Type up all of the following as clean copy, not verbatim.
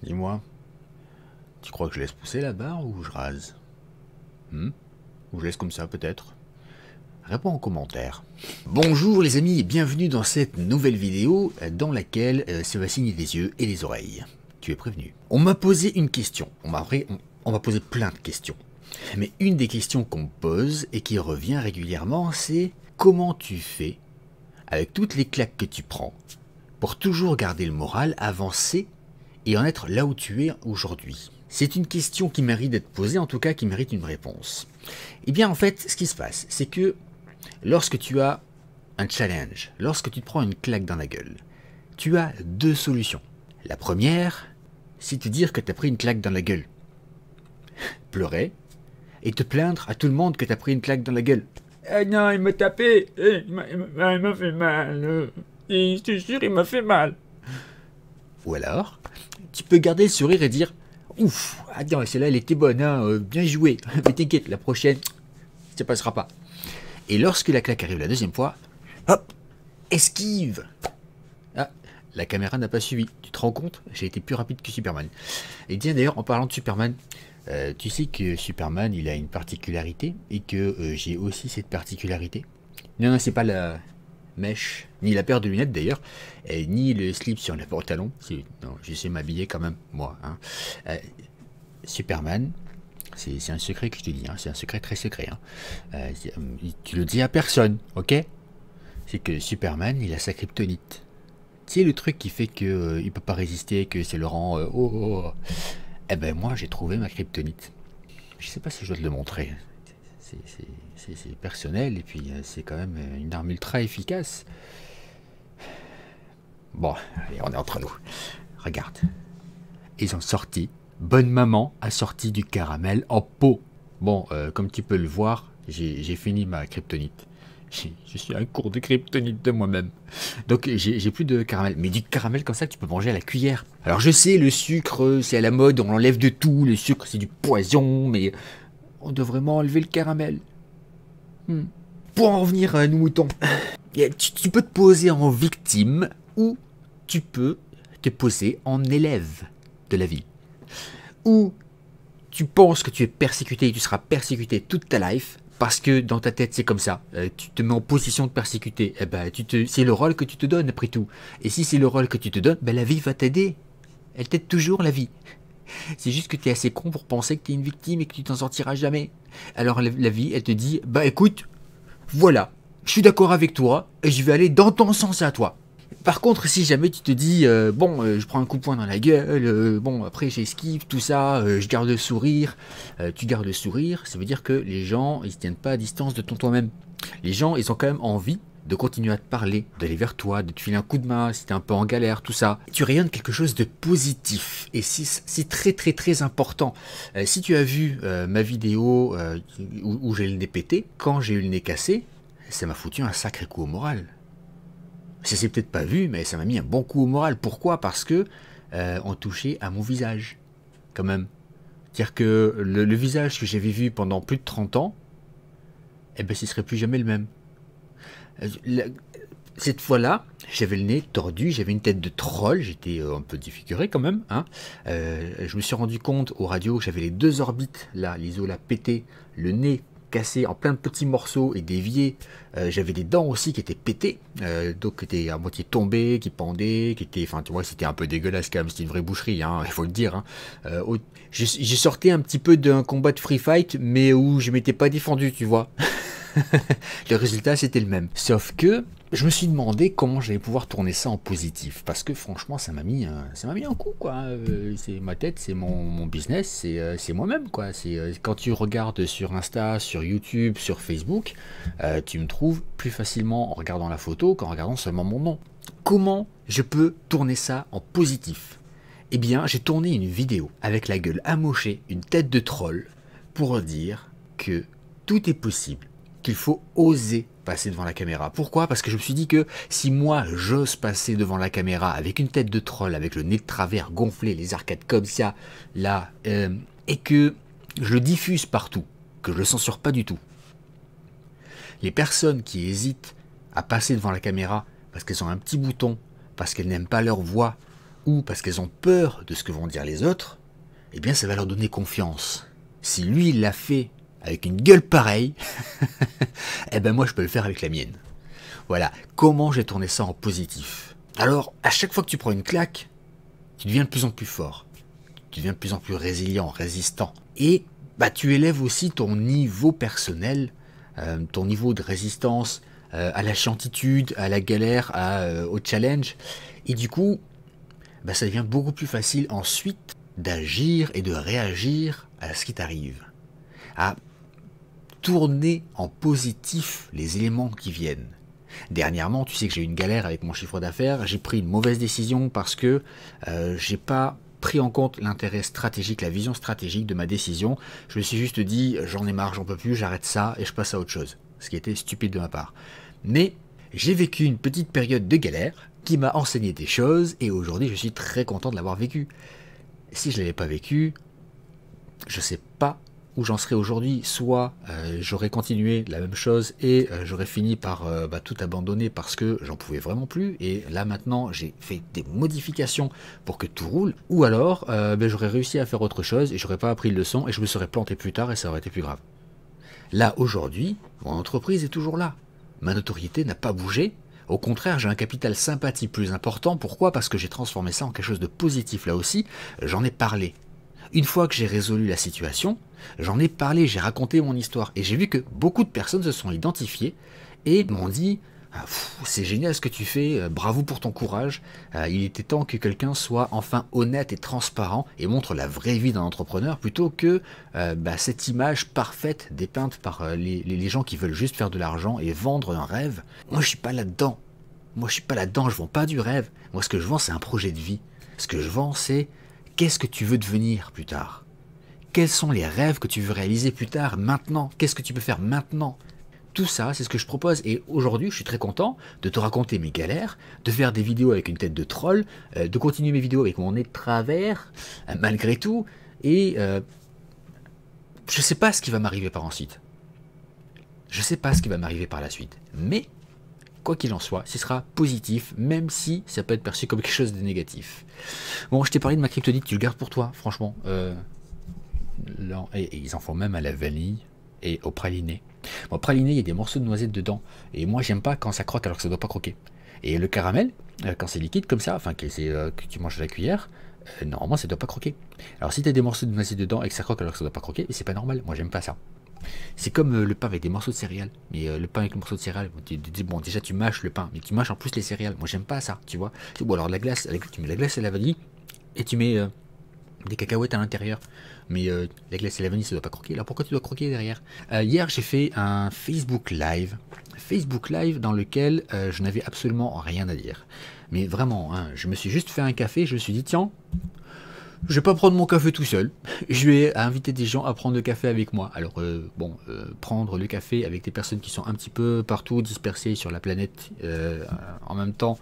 Dis-moi, tu crois que je laisse pousser la barre ou je rase? Ou je laisse comme ça peut-être? Réponds en commentaire. Bonjour les amis et bienvenue dans cette nouvelle vidéo dans laquelle ça va signer les yeux et les oreilles. Tu es prévenu. On m'a posé une question. On m'a posé plein de questions. Mais une des questions qu'on me pose et qui revient régulièrement, c'est comment tu fais avec toutes les claques que tu prends pour toujours garder le moral, avancer et en être là où tu es aujourd'hui? C'est une question qui mérite d'être posée, en tout cas qui mérite une réponse. Eh bien en fait, ce qui se passe, c'est que lorsque tu as un challenge, lorsque tu te prends une claque dans la gueule, tu as deux solutions. La première, c'est te dire que tu as pris une claque dans la gueule. Pleurer et te plaindre à tout le monde que tu as pris une claque dans la gueule. Ah non, il m'a tapé, il m'a fait mal, et je te jure, il m'a fait mal. Ou alors, tu peux garder le sourire et dire « Ouf, attends, celle-là elle était bonne, hein, bien joué, mais t'inquiète, la prochaine, ça passera pas. » Et lorsque la claque arrive la deuxième fois, hop, esquive. Ah, la caméra n'a pas suivi, tu te rends compte? J'ai été plus rapide que Superman. Et tiens d'ailleurs, en parlant de Superman, tu sais que Superman il a une particularité et que j'ai aussi cette particularité. Non, c'est pas la mèche, ni la paire de lunettes d'ailleurs, ni le slip sur le pantalon. Non, je sais m'habiller quand même, moi. Hein. Superman, c'est un secret que je te dis, hein, c'est un secret très secret. Hein. Tu le dis à personne, ok? C'est que Superman, il a sa kryptonite. Tu sais le truc qui fait que il peut pas résister, que c'est le rang Eh ben moi j'ai trouvé ma kryptonite. Je sais pas si je dois te le montrer. C'est personnel et puis c'est quand même une arme ultra efficace. Bon, allez, on est entre nous. Regarde. Ils ont sorti. Bonne maman a sorti du caramel en pot. Bon, comme tu peux le voir, j'ai fini ma kryptonite. Je suis un cours de kryptonite de moi-même. Donc j'ai plus de caramel. Mais du caramel comme ça que tu peux manger à la cuillère. Alors je sais, le sucre, c'est à la mode, on l'enlève de tout. Le sucre, c'est du poison, mais on doit vraiment enlever le caramel. Pour en revenir à nos moutons, tu peux te poser en victime ou tu peux te poser en élève de la vie. Ou tu penses que tu es persécuté et tu seras persécuté toute ta life parce que dans ta tête c'est comme ça, tu te mets en position de persécuter, eh ben, c'est le rôle que tu te donnes après tout. Et si c'est le rôle que tu te donnes, ben, la vie va t'aider. Elle t'aide toujours la vie. C'est juste que tu es assez con pour penser que tu es une victime et que tu t'en sortiras jamais. Alors la vie, elle te dit, bah écoute, voilà, je suis d'accord avec toi et je vais aller dans ton sens à toi. Par contre, si jamais tu te dis, je prends un coup de poing dans la gueule, bon, après j'esquive, tout ça, je garde le sourire, tu gardes le sourire, ça veut dire que les gens, ils se tiennent pas à distance de toi-même. Les gens, ils ont quand même envie de continuer à te parler, d'aller vers toi, de te filer un coup de main si t'es un peu en galère, tout ça. Tu rayonnes quelque chose de positif et c'est très très très important. Si tu as vu ma vidéo où j'ai le nez pété, quand j'ai eu le nez cassé, ça m'a foutu un sacré coup au moral. Ça s'est peut-être pas vu, mais ça m'a mis un bon coup au moral. Pourquoi? Parce que on touchait à mon visage, quand même. C'est-à-dire que le visage que j'avais vu pendant plus de 30 ans, eh ben ce serait plus jamais le même. Cette fois-là, j'avais le nez tordu, j'avais une tête de troll, j'étais un peu défiguré quand même. Hein. Je me suis rendu compte aux radios que j'avais les deux orbites, là, l'isola pété, le nez cassé en plein de petits morceaux et dévié. J'avais des dents aussi qui étaient pétées, donc qui étaient à moitié tombées, qui pendaient, qui étaient, enfin tu vois, c'était un peu dégueulasse quand même, c'était une vraie boucherie, hein, il faut le dire. Hein. J'ai sorti un petit peu d'un combat de free fight, mais où je m'étais pas défendu, tu vois. Le résultat c'était le même. Sauf que je me suis demandé comment j'allais pouvoir tourner ça en positif. Parce que franchement ça m'a mis un coup quoi. C'est ma tête, c'est mon business, c'est moi-même quoi. Quand tu regardes sur Insta, sur YouTube, sur Facebook, tu me trouves plus facilement en regardant la photo qu'en regardant seulement mon nom. Comment je peux tourner ça en positif? Eh bien j'ai tourné une vidéo avec la gueule amochée, une tête de troll, pour dire que tout est possible, qu'il faut oser passer devant la caméra. Pourquoi? Parce que je me suis dit que si moi j'ose passer devant la caméra avec une tête de troll, avec le nez de travers gonflé, les arcades comme ça, là, et que je le diffuse partout, que je le censure pas du tout, les personnes qui hésitent à passer devant la caméra parce qu'elles ont un petit bouton, parce qu'elles n'aiment pas leur voix, ou parce qu'elles ont peur de ce que vont dire les autres, eh bien ça va leur donner confiance. Si lui il l'a fait avec une gueule pareille, eh ben moi je peux le faire avec la mienne. Voilà, comment j'ai tourné ça en positif. Alors, à chaque fois que tu prends une claque, tu deviens de plus en plus fort. Tu deviens de plus en plus résilient, résistant. Et bah, tu élèves aussi ton niveau personnel, ton niveau de résistance à la chiantitude, à la galère, au challenge. Et du coup, bah, ça devient beaucoup plus facile ensuite d'agir et de réagir à ce qui t'arrive. À tourner en positif les éléments qui viennent. Dernièrement, tu sais que j'ai eu une galère avec mon chiffre d'affaires, j'ai pris une mauvaise décision parce que j'ai pas pris en compte l'intérêt stratégique, la vision stratégique de ma décision. Je me suis juste dit, j'en ai marre, j'en peux plus, j'arrête ça et je passe à autre chose. Ce qui était stupide de ma part. Mais j'ai vécu une petite période de galère qui m'a enseigné des choses et aujourd'hui je suis très content de l'avoir vécu. Si je ne l'avais pas vécu, je sais pas où j'en serais aujourd'hui. Soit j'aurais continué la même chose et j'aurais fini par tout abandonner parce que j'en pouvais vraiment plus. Et là maintenant j'ai fait des modifications pour que tout roule. Ou alors j'aurais réussi à faire autre chose et j'aurais pas appris le leçon et je me serais planté plus tard et ça aurait été plus grave. Là aujourd'hui, mon entreprise est toujours là. Ma notoriété n'a pas bougé. Au contraire, j'ai un capital sympathie plus important. Pourquoi? Parce que j'ai transformé ça en quelque chose de positif là aussi. J'en ai parlé. Une fois que j'ai résolu la situation, j'en ai parlé, j'ai raconté mon histoire. Et j'ai vu que beaucoup de personnes se sont identifiées et m'ont dit ah, « c'est génial ce que tu fais, bravo pour ton courage. Il était temps que quelqu'un soit enfin honnête et transparent et montre la vraie vie d'un entrepreneur plutôt que cette image parfaite dépeinte par les gens qui veulent juste faire de l'argent et vendre un rêve. Moi je suis pas là-dedans. Moi je suis pas là-dedans, je vends pas du rêve. Moi ce que je vends c'est un projet de vie. Ce que je vends c'est qu'est-ce que tu veux devenir plus tard? Quels sont les rêves que tu veux réaliser plus tard, maintenant? Qu'est-ce que tu peux faire maintenant? Tout ça, c'est ce que je propose. Et aujourd'hui, je suis très content de te raconter mes galères, de faire des vidéos avec une tête de troll, de continuer mes vidéos avec mon nez de travers, malgré tout. Et je ne sais pas ce qui va m'arriver par ensuite. Je ne sais pas ce qui va m'arriver par la suite. Mais, quoi qu'il en soit, ce sera positif, même si ça peut être perçu comme quelque chose de négatif. Bon, je t'ai parlé de ma kryptonite, tu le gardes pour toi, franchement. Et ils en font même à la vanille et au praliné. Bon, praliné, il y a des morceaux de noisettes dedans. Et moi, j'aime pas quand ça croque alors que ça doit pas croquer. Et le caramel, quand c'est liquide comme ça, enfin que tu manges à la cuillère, normalement, ça doit pas croquer. Alors si tu as des morceaux de noisettes dedans et que ça croque alors que ça doit pas croquer, c'est pas normal. Moi, j'aime pas ça. C'est comme le pain avec des morceaux de céréales. Mais le pain avec le morceau de céréales, bon, déjà tu mâches le pain, mais tu mâches en plus les céréales. Moi, j'aime pas ça, tu vois. Ou alors de la glace, tu mets la glace et la vanille et tu mets des cacahuètes à l'intérieur. Mais la glace et la vanille, ça doit pas croquer. Alors pourquoi tu dois croquer derrière? Hier, j'ai fait un Facebook Live. Facebook Live dans lequel je n'avais absolument rien à dire. Mais vraiment, hein, je me suis juste fait un café. Je me suis dit, tiens, je vais pas prendre mon café tout seul. Je vais inviter des gens à prendre le café avec moi. Alors, prendre le café avec des personnes qui sont un petit peu partout dispersées sur la planète en même temps,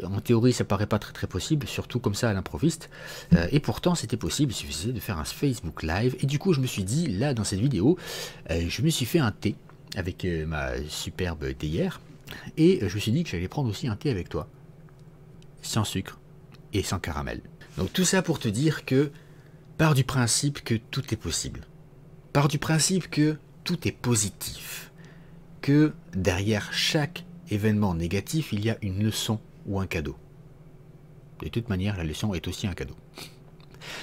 en théorie, ça paraît pas très très possible, surtout comme ça à l'improviste. Et pourtant, c'était possible. Il suffisait de faire un Facebook Live. Et du coup, je me suis dit, là, dans cette vidéo, je me suis fait un thé avec ma superbe théière. Et je me suis dit que j'allais prendre aussi un thé avec toi, sans sucre et sans caramel. Donc tout ça pour te dire que pars du principe que tout est possible. Pars du principe que tout est positif. Que derrière chaque événement négatif, il y a une leçon ou un cadeau. De toute manière, la leçon est aussi un cadeau.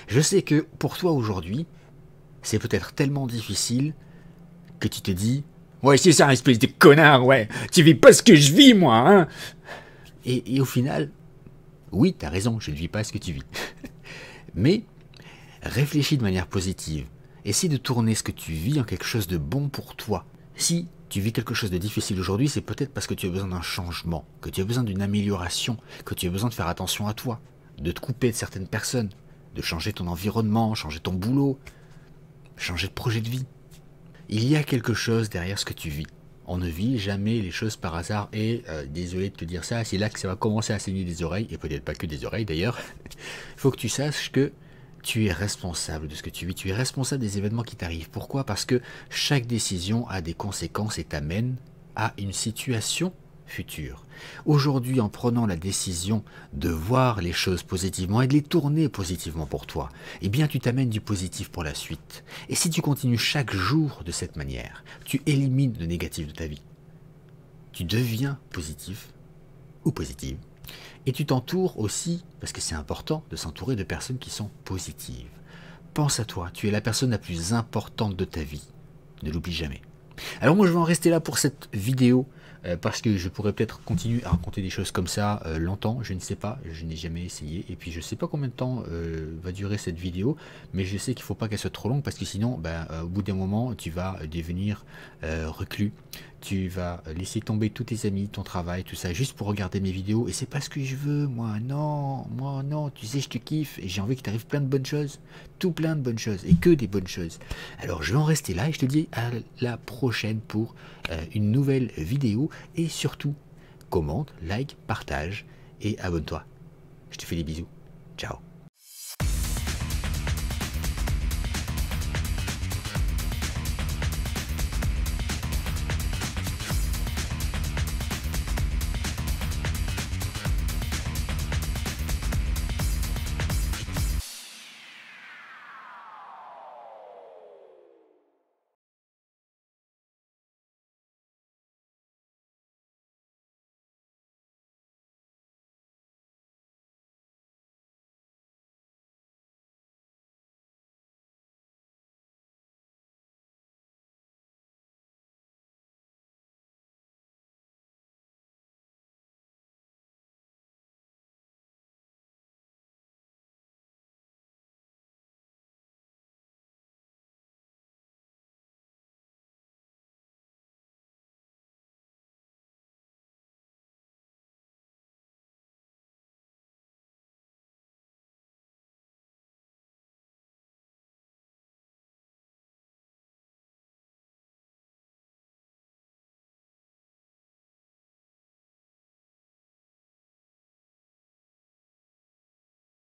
Je sais que pour toi aujourd'hui, c'est peut-être tellement difficile que tu te dis « Ouais, c'est ça, espèce de connard, ouais, tu vis pas ce que je vis, moi, hein !» Et au final, oui, t'as raison, je ne vis pas ce que tu vis. Mais réfléchis de manière positive. Essaie de tourner ce que tu vis en quelque chose de bon pour toi. Si tu vis quelque chose de difficile aujourd'hui, c'est peut-être parce que tu as besoin d'un changement, que tu as besoin d'une amélioration, que tu as besoin de faire attention à toi, de te couper de certaines personnes, de changer ton environnement, changer ton boulot, changer de projet de vie. Il y a quelque chose derrière ce que tu vis. On ne vit jamais les choses par hasard et désolé de te dire ça, c'est là que ça va commencer à saigner des oreilles, et peut-être pas que des oreilles d'ailleurs. Il faut que tu saches que tu es responsable de ce que tu vis, tu es responsable des événements qui t'arrivent. Pourquoi? Parce que chaque décision a des conséquences et t'amène à une situation futur. Aujourd'hui, en prenant la décision de voir les choses positivement et de les tourner positivement pour toi, eh bien tu t'amènes du positif pour la suite. Et si tu continues chaque jour de cette manière, tu élimines le négatif de ta vie. Tu deviens positif ou positive. Et tu t'entoures aussi, parce que c'est important de s'entourer de personnes qui sont positives. Pense à toi, tu es la personne la plus importante de ta vie. Ne l'oublie jamais. Alors moi je vais en rester là pour cette vidéo, parce que je pourrais peut-être continuer à raconter des choses comme ça longtemps, je ne sais pas, je n'ai jamais essayé, et puis je ne sais pas combien de temps va durer cette vidéo, mais je sais qu'il ne faut pas qu'elle soit trop longue, parce que sinon, au bout d'un moment, tu vas devenir reclus, tu vas laisser tomber tous tes amis, ton travail, tout ça, juste pour regarder mes vidéos, et c'est pas ce que je veux, moi non, tu sais, je te kiffe, et j'ai envie qu'il t'arrive plein de bonnes choses, tout plein de bonnes choses, et que des bonnes choses. Alors je vais en rester là, et je te dis à la prochaine pour une nouvelle vidéo, et surtout, commente, like, partage, et abonne-toi. Je te fais des bisous. Ciao.